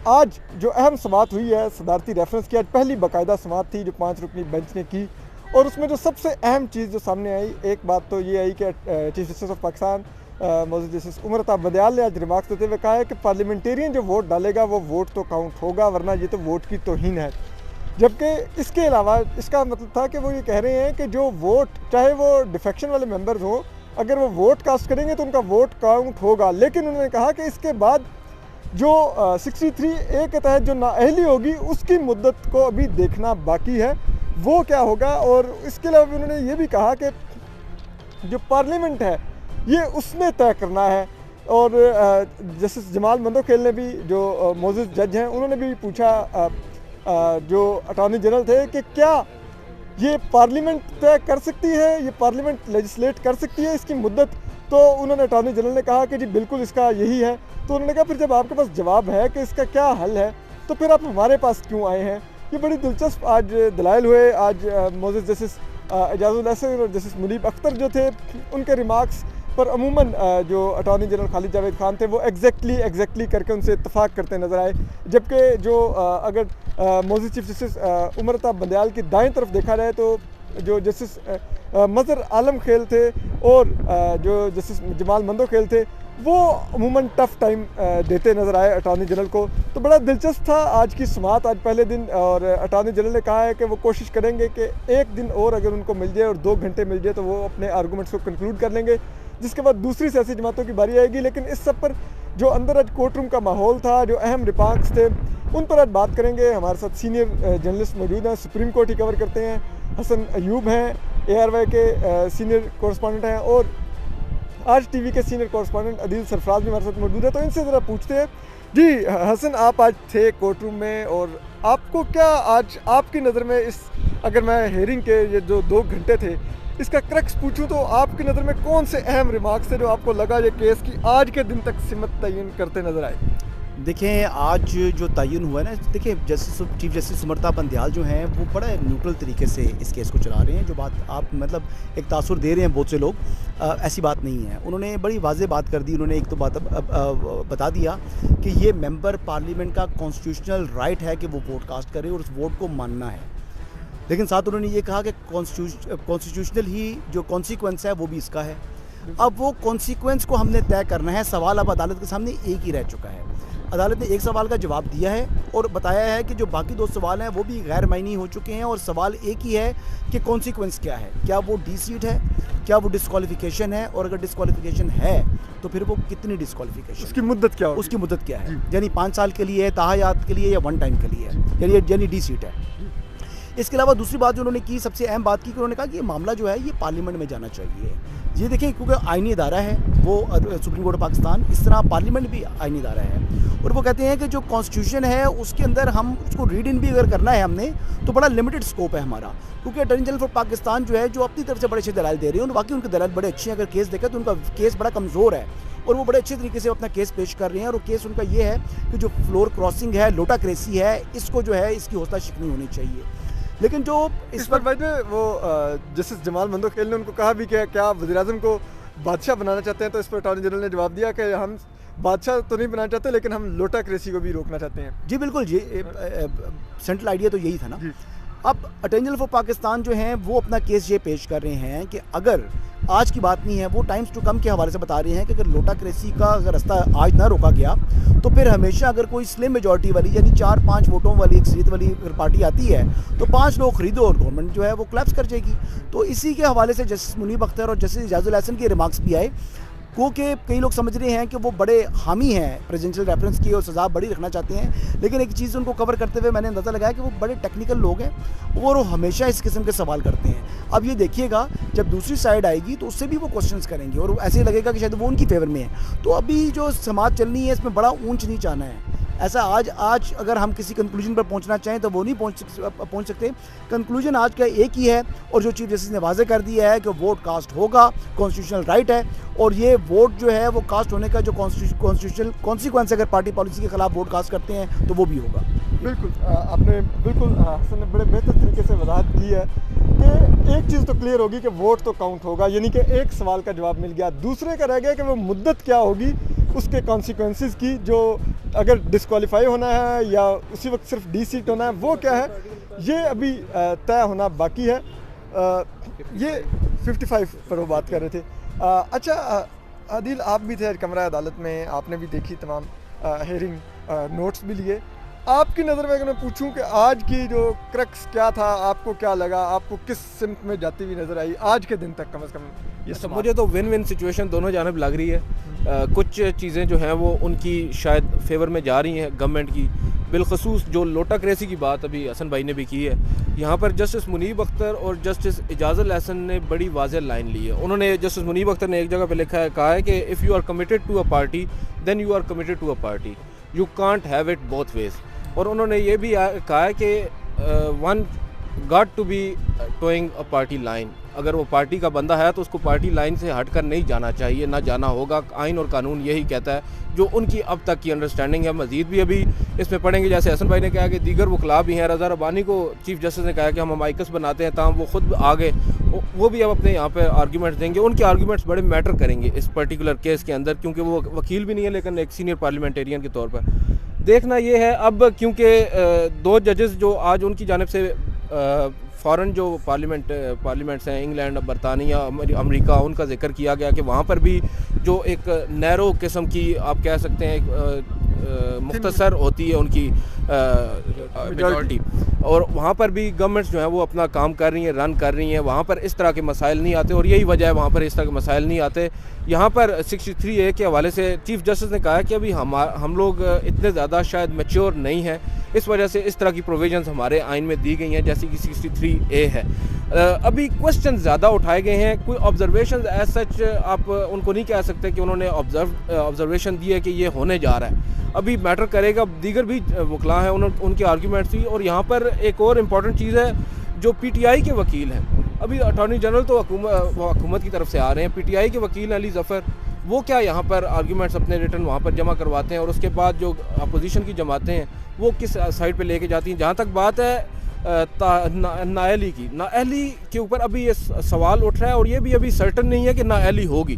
आज जो अहम समाअत हुई है सदारती रेफरेंस की, आज पहली बाकायदा समाअत थी जो 5 रुकनी बेंच ने की, और उसमें जो सबसे अहम चीज़ जो सामने आई, एक बात तो ये आई कि चीफ जस्टिस ऑफ पाकिस्तान मौजूद जस्टिस उमर अता बंदयाल ने आज रिमार्क्स देते हुए कहा है कि पार्लियामेंटेरियन जो वोट डालेगा वो वोट तो काउंट होगा, वरना ये तो वोट की तौहीन है। जबकि इसके अलावा इसका मतलब था कि वो ये कह रहे हैं कि जो वोट, चाहे वो डिफेक्शन वाले मेंबर्स हों, अगर वो वोट कास्ट करेंगे तो उनका वोट काउंट होगा। लेकिन उन्होंने कहा कि इसके बाद जो 63A के तहत जो नाअहली होगी उसकी मुद्दत को अभी देखना बाकी है, वो क्या होगा। और इसके अलावा उन्होंने ये भी कहा कि जो पार्लियामेंट है ये उसने तय करना है। और जस्टिस जमाल मंदोखेल ने भी, जो मौजूद जज हैं, उन्होंने भी पूछा जो अटॉर्नी जनरल थे कि क्या ये पार्लियामेंट तय कर सकती है, ये पार्लियामेंट लेजिस्लेट कर सकती है इसकी मुद्दत। तो उन्होंने अटॉर्नी जनरल ने कहा कि जी बिल्कुल इसका यही है। तो उन्होंने कहा फिर जब आपके पास जवाब है कि इसका क्या हल है तो फिर आप हमारे पास क्यों आए हैं। ये बड़ी दिलचस्प आज दलाइल हुए। आज मौजूद जस्टिस एजाजुल हसन और जस्टिस मुनीब अख्तर जो थे, उनके रिमार्क्स पर अमूमन जो अटॉर्नी जनरल खालिद जावेद खान थे वो एग्जैक्टली करके उनसे इत्तफाक करते नजर आए। जबकि जो अगर मौजूद चीफ जस्टिस उमर अता बंदयाल की दाएं तरफ देखा जाए तो जो जस्टिस मज़हर आलम खेल थे और जो जस्टिस जमाल मंदोखेल थे वो अमूमन टफ़ टाइम देते नज़र आए अटॉर्नी जनरल को। तो बड़ा दिलचस्प था आज की समाअत, आज पहले दिन। और अटॉर्नी जनरल ने कहा है कि वो कोशिश करेंगे कि एक दिन और अगर उनको मिल जाए और 2 घंटे मिल जाए तो वो अपने आर्गूमेंट्स को कंक्लूड कर लेंगे, जिसके बाद दूसरी सियासी जमातों की बारी आएगी। लेकिन इस सब पर जो अंदर आज कोर्ट रूम का माहौल था, जो अहम रिमार्क्स थे, उन पर आज बात करेंगे। हमारे साथ सीनियर जर्नलिस्ट मौजूद हैं, सुप्रीम कोर्ट ही कवर करते हैं, हसन अयूब हैं, ARY के सीनियर कॉरेस्पॉन्डेंट हैं, और आज TV के सीनियर कॉरेस्पॉन्डेंट अदील सरफराज भी हमारे साथ मौजूद है। तो इनसे ज़रा पूछते हैं। जी हसन, आप आज थे कोर्ट रूम में, और आपको क्या आज आपकी नज़र में इस, अगर मैं हेयरिंग के ये जो 2 घंटे थे इसका क्रक्स पूछूं तो आपकी नज़र में कौन से अहम रिमार्क्स थे जो आपको लगा ये केस की आज के दिन तक सिमत तयन करते नज़र आए? देखें, आज जो तयन हुआ है ना, देखिए चीफ जस्टिस उमर अता बंदयाल जो हैं वो बड़ा न्यूट्रल तरीके से इस केस को चला रहे हैं। जो बात आप मतलब एक तासुर दे रहे हैं बहुत से लोग, ऐसी बात नहीं है। उन्होंने बड़ी वाज़ेह बात कर दी। उन्होंने एक तो बात बता दिया कि ये मेंबर पार्लियामेंट का कॉन्स्टिट्यूशनल राइट है कि वो वोट कास्ट करे और उस वोट को मानना है। लेकिन साथ उन्होंने ये कहा कि कॉन्स्टिट्यूशनल ही जो कॉन्सिक्वेंस है वो भी इसका है। अब वो कॉन्सिक्वेंस को हमने तय करना है। सवाल अब अदालत के सामने एक ही रह चुका है। अदालत ने एक सवाल का जवाब दिया है और बताया है कि जो बाकी 2 सवाल हैं वो भी गैर मायनी हो चुके हैं, और सवाल एक ही है कि कॉन्सिक्वेंस क्या है। क्या वो डी सीट है, क्या वो डिस्क्वालिफिकेशन है, और अगर डिस्क्वालिफिकेशन है तो फिर वो कितनी डिस्क्वालिफिकेशन, उसकी मुद्दत क्या होगी? उसकी मुद्दत क्या है, यानी 5 साल के लिए है, ताहयात के लिए, या 1 टाइम के लिए है, यानी डी सीट है। इसके अलावा दूसरी बात जो उन्होंने की, सबसे अहम बात की कि उन्होंने कहा कि ये मामला जो है ये पार्लियामेंट में जाना चाहिए। ये देखें, क्योंकि आईनी इदारा है वो सुप्रीम कोर्ट ऑफ पाकिस्तान, इस तरह पार्लियामेंट भी आईनी इदारा है। और वो कहते हैं कि जो कॉन्स्टिट्यूशन है उसके अंदर हम उसको रीड इन भी अगर करना है हमने तो बड़ा लिमिटेड स्कोप है हमारा, क्योंकि अटॉर्नी जनरल फॉर पाकिस्तान जो है जो अपनी तरफ से बड़े अच्छे दलाल दे रहे हैं, और बाकी उनके दलाल बड़े अच्छे हैं। अगर केस देखा तो उनका केस बड़ा कमज़ोर है और वो बड़े अच्छे तरीके से अपना केस पेश कर रहे हैं। और वो केस उनका ये है कि जो फ्लोर क्रॉसिंग है, लोटा क्रेसी है, इसको जो है इसकी हौसला शिकनी होनी चाहिए। लेकिन जो इस पर भाई वो जस्टिस जमाल मंदोखेल ने उनको कहा भी कि क्या वज़ीर-ए-आज़म को बादशाह बनाना चाहते हैं, तो इस पर अटॉर्नी जनरल ने जवाब दिया कि हम बादशाह तो नहीं बनाना चाहते, लेकिन हम लोटा क्रेसी को भी रोकना चाहते हैं। जी बिल्कुल जी, सेंट्रल आइडिया तो यही था ना। अब अटॉर्नी जनरल फॉर पाकिस्तान जो हैं वो अपना केस ये पेश कर रहे हैं कि अगर आज की बात नहीं है, वो टाइम्स टू कम के हवाले से बता रहे हैं कि अगर लोटा क्रेसी का अगर रास्ता आज ना रोका गया तो फिर हमेशा अगर कोई स्लिम मेजॉरिटी वाली यानी 4-5 वोटों वाली अक्सरियत वाली अगर पार्टी आती है तो 5 लोग खरीदो और गवर्नमेंट जो है वो कोलैप्स कर जाएगी। तो इसी के हवाले से जस्टिस मुनीब अख्तर और जस्टिस एजाजुल हसन के रिमार्क्स भी आए, क्योंकि कई लोग समझ रहे हैं कि वो बड़े हामी हैं प्रेसिडेंशियल रेफरेंस की और सज़ा बड़ी रखना चाहते हैं। लेकिन एक चीज़ उनको कवर करते हुए मैंने अंदाज़ा लगाया कि वो बड़े टेक्निकल लोग हैं और वो हमेशा इस किस्म के सवाल करते हैं। अब ये देखिएगा जब दूसरी साइड आएगी तो उससे भी वो क्वेश्चंस करेंगे और ऐसे लगेगा कि शायद वो उनकी फेवर में है। तो अभी जो समाज चलनी है इसमें बड़ा ऊंच नीच आना है। ऐसा आज अगर हम किसी कंक्लूजन पर पहुंचना चाहें तो वो नहीं पहुंच सकते। कंक्लूजन आज का एक ही है और जो चीफ जस्टिस ने वाज़े कर दिया है कि वोट कास्ट होगा, कॉन्स्टिट्यूशनल राइट है, और ये वोट जो है वो कास्ट होने का जो कॉन्स्टिट्यूशनल कॉन्सिक्वेंस अगर पार्टी पॉलिसी के खिलाफ वोट कास्ट करते हैं तो वो भी होगा। बिल्कुल आपने बिल्कुल हसन ने बड़े बेहतर तरीके से वजाहत की है कि एक चीज़ तो क्लियर होगी कि वोट तो काउंट होगा, यानी कि एक सवाल का जवाब मिल गया। दूसरे का रह गया कि वो मुद्दत क्या होगी, उसके कॉन्सिक्वेंसेस की जो अगर डिस्क्वालीफाई होना है या उसी वक्त सिर्फ डी सीट होना है, वो क्या है ये अभी तय होना बाकी है। ये 55 पर वो बात कर रहे थे। अच्छा आदिल, आप भी थे कमरा अदालत में, आपने भी देखी तमाम हेयरिंग, नोट्स भी लिए। आपकी नज़र में अगर मैं पूछूं कि आज की जो क्रक्स क्या था, आपको क्या लगा, आपको किस सिमत में जाती हुई नज़र आई आज के दिन तक कम से कम? ये सब मुझे तो विन विन सिचुएशन दोनों जानब लग रही है। कुछ चीज़ें जो हैं वो उनकी शायद फेवर में जा रही हैं गवर्नमेंट की, बिलखसूस जो लोटाक्रेसी की बात अभी हसन भाई ने भी की है। यहाँ पर जस्टिस मुनीब अख्तर और जस्टिस इजाज़ुल एहसन ने बड़ी वाज़ेह लाइन ली है। उन्होंने, जस्टिस मुनीब अख्तर ने एक जगह पे लिखा है, कहा है कि if you are committed to a party then you are committed to a party, you can't have it both ways. और उन्होंने ये भी कहा है कि one got to be toeing a party line, अगर वो पार्टी का बंदा है तो उसको पार्टी लाइन से हटकर नहीं जाना चाहिए, ना जाना होगा। आइन और कानून यही कहता है, जो उनकी अब तक की अंडरस्टैंडिंग है। मज़ीद भी अभी इसमें पढ़ेंगे, जैसे हसन भाई ने कहा कि दीगर वकला भी हैं। रज़ा रब्बानी को चीफ जस्टिस ने कहा कि हम अमाइकस बनाते हैं, ताम वो खुद आगे वो भी अब अपने यहाँ पे आर्गूमेंट्स देंगे। उनके आर्गूमेंट्स बड़े मैटर करेंगे इस पर्टिकुलर केस के अंदर, क्योंकि वो वकील भी नहीं है लेकिन एक सीनियर पार्लियामेंटेरियन के तौर पर। देखना ये है अब, क्योंकि 2 जजेस जो आज उनकी जानिब से फ़ॉरेन जो पार्लियामेंट्स हैं, इंग्लैंड, बरतानिया, अमेरिका, उनका जिक्र किया गया कि वहाँ पर भी जो एक नैरो किस्म की आप कह सकते हैं मुख्तसर होती है उनकी मेजॉरिटी, और वहाँ पर भी गवर्नमेंट्स जो है वो अपना काम कर रही हैं, रन कर रही हैं। वहाँ पर इस तरह के मसाइल नहीं आते, और यही वजह है वहाँ पर इस तरह के मसाइल नहीं आते। यहाँ पर 63A के हवाले से चीफ जस्टिस ने कहा है कि अभी हम लोग इतने ज़्यादा शायद मैच्योर नहीं हैं, इस वजह से इस तरह की प्रोविजंस हमारे आइन में दी गई हैं, जैसे कि 63A है। अभी क्वेश्चन ज़्यादा उठाए गए हैं, कोई ऑब्जर्वेशन एज सच आप उनको नहीं कह सकते कि उन्होंने ऑब्जर्वेशन दी है कि ये होने जा रहा है। अभी मैटर करेगा, दीगर भी वकला हैं, उनके आर्ग्यूमेंट्स भी। और यहाँ पर एक और इम्पॉर्टेंट चीज़ है, जो PTI के वकील हैं, अभी अटॉर्नी जनरल तो हुकूमत की तरफ से आ रहे हैं, PTI के वकील अली ज़फ़र, वो क्या यहाँ पर आर्ग्यूमेंट्स अपने रिटर्न वहाँ पर जमा करवाते हैं, और उसके बाद जो अपोजिशन की जमातें हैं वो किस साइड पे लेके जाती हैं। जहाँ तक बात है नाअहली की, नाअहली के ऊपर अभी ये सवाल उठ रहा है, और ये भी अभी सर्टन नहीं है कि नाअहली होगी,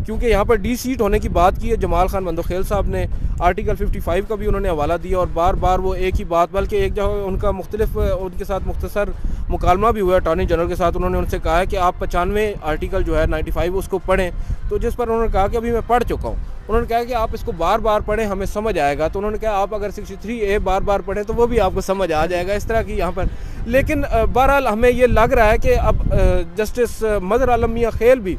क्योंकि यहाँ पर डी सीट होने की बात की है। जमाल खान मंदोखेल साहब ने आर्टिकल 55 का भी उन्होंने हवाला दिया, और बार बार वो एक ही बात, बल्कि एक जगह उनका उनके साथ मुख्तसर मुकालमा भी हुआ अटॉर्नी जनरल के साथ। उन्होंने उनसे कहा है कि आप 95 आर्टिकल जो है 95 उसको पढ़ें, तो जिस पर उन्होंने कहा कि अभी मैं पढ़ चुका हूँ। उन्होंने कहा कि आप इसको बार बार पढ़ें, हमें समझ आएगा। तो उन्होंने कहा आप अगर 63A बार बार पढ़ें तो वो भी आपको समझ आ जाएगा, इस तरह की यहाँ पर। लेकिन बहरहाल हमें ये लग रहा है कि अब जस्टिस मदर आलम मियां खेल भी,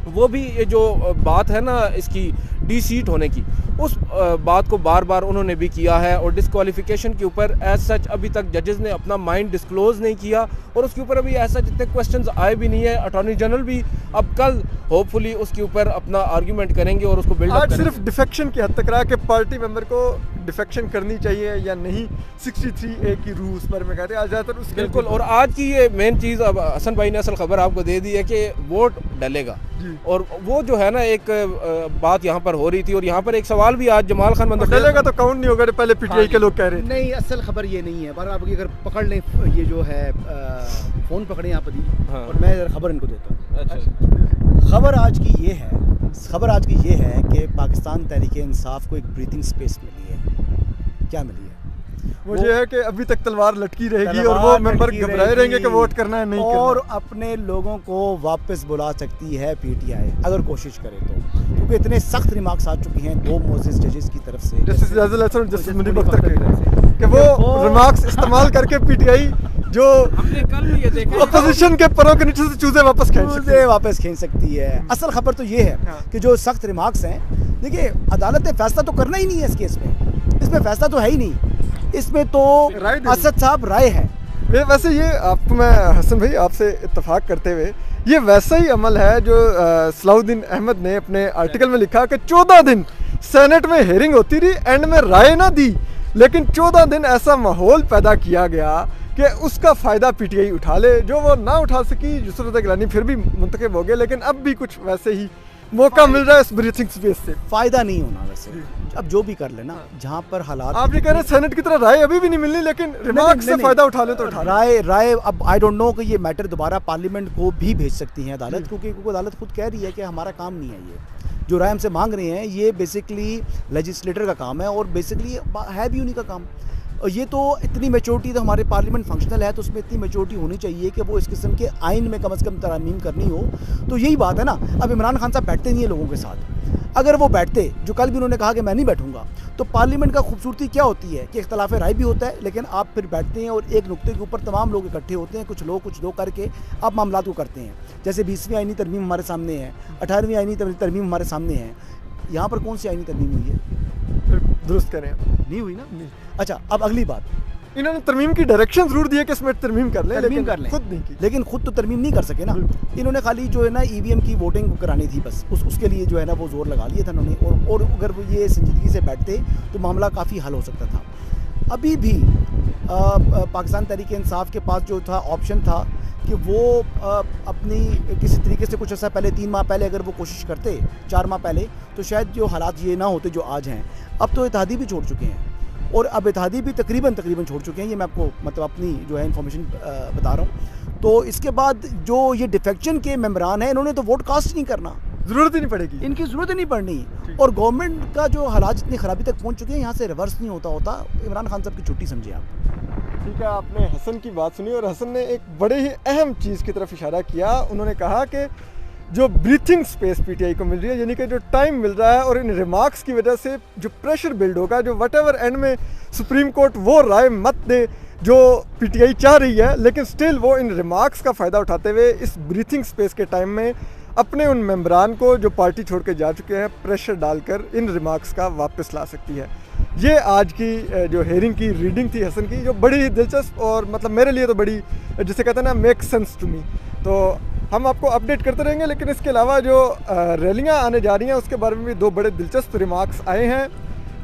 वो भी ये जो बात है ना इसकी डी सीट होने की, उस बात को बार बार उन्होंने भी किया है। और डिस्क्वालिफिकेशन के ऊपर एज सच अभी तक जजेस ने अपना माइंड डिस्क्लोज़ नहीं किया, और उसके ऊपर अभी ऐसा जितने क्वेश्चंस आए भी नहीं है। अटॉर्नी जनरल भी अब कल होपफुली उसके ऊपर अपना आर्ग्यूमेंट करेंगे और उसको बिल्ड आज सिर्फ डिफेक्शन की हद तक रहा कि पार्टी मेंबर को डिफेक्शन करनी चाहिए या नहीं, 63A की रूह उस पर मैं कहते हैं आज ज़्यादातर उसके। बिल्कुल, और आज की ये मेन चीज़ अब हसन भाई ने असल खबर आपको दे दी है कि वोट डलेगा, और वो जो है ना एक बात यहाँ पर हो रही थी। और यहाँ पर एक सवाल भी आज जमाल खान मंदोखेल, डलेगा तो काउंट नहीं होगा, पहले PTI के लोग कह रहे हैं। नहीं, असल खबर ये नहीं है। पर आप अगर पकड़ लें, ये जो है फ़ोन पकड़े आप अभी, और मैं खबर इनको देता हूँ। अच्छा, खबर आज की ये है कि पाकिस्तान तहरीक इंसाफ को एक ब्रीथिंग स्पेस मिली है। क्या मिली है? वो ये है कि अभी तक तलवार लटकी रहेगी, और वो मेंबर घबराए रहेंगे कि वोट करना है नहीं करना, और अपने लोगों को वापस बुला सकती है PTI अगर कोशिश करे तो, क्योंकि इतने सख्त रिमार्क्स आ चुके हैं 2 मोजिज़ जजेस की तरफ से, जस्टिस इजाज़ुल एहसन और जस्टिस मुनीब अख्तर के, कि वो रिमार्क्स इस्तेमाल करके PTI जो हमने कल भी ये देखा, अपोजिशन के परों के नीचे से चूजे वापस खींच सकती है। असल खबर तो ये है कि जो सख्त रिमार्क्स हैं, देखिए अदालत ने फैसला तो करना ही नहीं है इस केस में, इसमें फैसला तो है ही नहीं, इसमें तो असद साहब राय है। वैसे ये आपको मैं हसन भाई आपसे इत्तफाक करते हुए, ये वैसा ही अमल है जो सलाउद्दीन अहमद ने अपने आर्टिकल में लिखा कि 14 दिन सेनेट में हेयरिंग होती रही, एंड में राय ना दी, लेकिन 14 दिन ऐसा माहौल पैदा किया गया कि उसका फ़ायदा PTI उठा ले, जो वो ना उठा सकी। यूसुफ गिलानी फिर भी मुंतखब हो गए, लेकिन अब भी कुछ वैसे ही मौका मिल रहा है इस ब्रीथिंग स्पेस से। फ़ायदा नहीं होना वैसे, अब जो भी कर लेना, जहाँ पर हालात, आप ये कह रहे हैं सेनेट की तरह राय अभी भी नहीं मिलनी, लेकिन रिमार्क से फ़ायदा उठा ले तो उठा राय अब आई डोंट नो कि ये मैटर दोबारा पार्लियामेंट को भी भेज सकती है अदालत, क्योंकि अदालत खुद कह रही है कि हमारा काम नहीं है ये। जो राय हमसे मांग रहे हैं ये बेसिकली लेजिस्लेटर का काम है और बेसिकली है भी उन्हीं का काम। और ये तो इतनी मेचोरिटी तो हमारे पार्लियामेंट फंक्शनल है तो उसमें इतनी मेचोरिटी होनी चाहिए कि वो इस किस्म के आइन में कम से कम तरमीम करनी हो। तो यही बात है ना, अब इमरान खान साहब बैठते नहीं है लोगों के साथ। अगर वो बैठते, जो कल भी उन्होंने कहा कि मैं नहीं बैठूंगा, तो पार्लियामेंट का खूबसूरती क्या होती है कि इख्तलाफ राय भी होता है, लेकिन आप फिर बैठते हैं और एक नुक्ते के ऊपर तमाम लोग इकट्ठे होते हैं, कुछ लोग करके आप मामला को करते हैं। जैसे 20वीं आईनी तरमीम हमारे सामने है, 18वीं आईनी तरमीम हमारे सामने है। यहाँ पर कौन सी आईनी तरमीम हुई है? दुरुस्त करें, नहीं हुई ना। अच्छा, अब अगली बात, इन्होंने तरमीम की डायरेक्शन जरूर दी है कि इसमें तरमीम कर लें, लेकिन खुद नहीं की। लेकिन खुद तो तरमीम नहीं कर सके ना। इन्होंने खाली जो है ना ईवीएम की वोटिंग करानी थी बस, उसके लिए जो है ना वो जोर लगा लिया था इन्होंने। और अगर वो ये संजीदगी से बैठते तो मामला काफ़ी हल हो सकता था। अभी भी पाकिस्तान तहरीक इंसाफ के पास जो था ऑप्शन था कि वो अपनी किसी तरीके से कुछ ऐसा पहले 3 माह पहले अगर वो कोशिश करते, 4 माह पहले, तो शायद जो हालात ये ना होते जो आज हैं। अब तो इत्तेहादी भी छोड़ चुके हैं और अब इत्तेहादी भी तकरीबन छोड़ चुके हैं। ये मैं आपको मतलब अपनी जो है इन्फॉर्मेशन बता रहा हूँ। तो इसके बाद जो ये डिफेक्शन के मेंबरान हैं, इन्होंने तो वोट कास्ट नहीं करना, ज़रूरत ही नहीं पड़ेगी, इनकी ज़रूरत ही नहीं पड़नी। और गवर्नमेंट का जो हालात जितनी ख़राबी तक पहुँच चुके हैं, यहाँ से रिवर्स नहीं होता। इमरान खान साहब की छुट्टी समझिए आप। ठीक है, आपने हसन की बात सुनी और हसन ने एक बड़े ही अहम चीज़ की तरफ इशारा किया। उन्होंने कहा कि जो ब्रीथिंग स्पेस पीटीआई को मिल रही है, यानी कि जो टाइम मिल रहा है, और इन रिमार्क्स की वजह से जो प्रेशर बिल्ड होगा, जो व्हाटएवर एंड में सुप्रीम कोर्ट वो राय मत दे जो पीटीआई चाह रही है, लेकिन स्टिल वो इन रिमार्क्स का फ़ायदा उठाते हुए इस ब्रीथिंग स्पेस के टाइम में अपने उन मेंबरान को जो पार्टी छोड़ के जा चुके हैं प्रेशर डालकर इन रिमार्क्स का वापस ला सकती है। ये आज की जो हेयरिंग की रीडिंग थी हसन की, जो बड़ी ही दिलचस्प और मतलब मेरे लिए तो बड़ी, जिसे कहते हैं ना, मेक सेंस टू मी। तो हम आपको अपडेट करते रहेंगे। लेकिन इसके अलावा जो रैलियाँ आने जा रही हैं उसके बारे में भी 2 बड़े दिलचस्प रिमार्क्स आए हैं।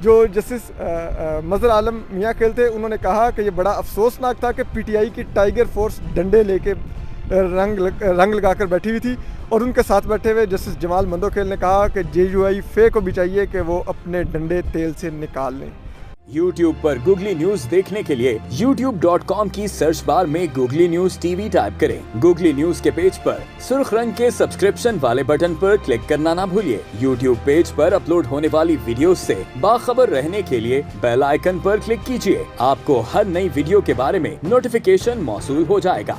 जो जस्टिस मज़हर आलम मियाँ खेल थे, उन्होंने कहा कि ये बड़ा अफसोसनाक था कि पीटीआई की टाइगर फोर्स डंडे लेके रंग लगाकर बैठी हुई थी, और उनके साथ बैठे हुए जस्टिस जमाल मंदोखेल ने कहा कि जेयूआई फे को भी चाहिए कि वो अपने डंडे तेल से निकाल लें। YouTube पर गूगली न्यूज देखने के लिए youtube.com की सर्च बार में गूगली न्यूज टीवी टाइप करें। गूगली न्यूज के पेज पर सुर्ख रंग के सब्सक्रिप्शन वाले बटन पर क्लिक करना ना भूलिए। YouTube पेज पर अपलोड होने वाली वीडियोस से बाखबर रहने के लिए बेल आइकन पर क्लिक कीजिए। आपको हर नई वीडियो के बारे में नोटिफिकेशन मौसूल हो जाएगा।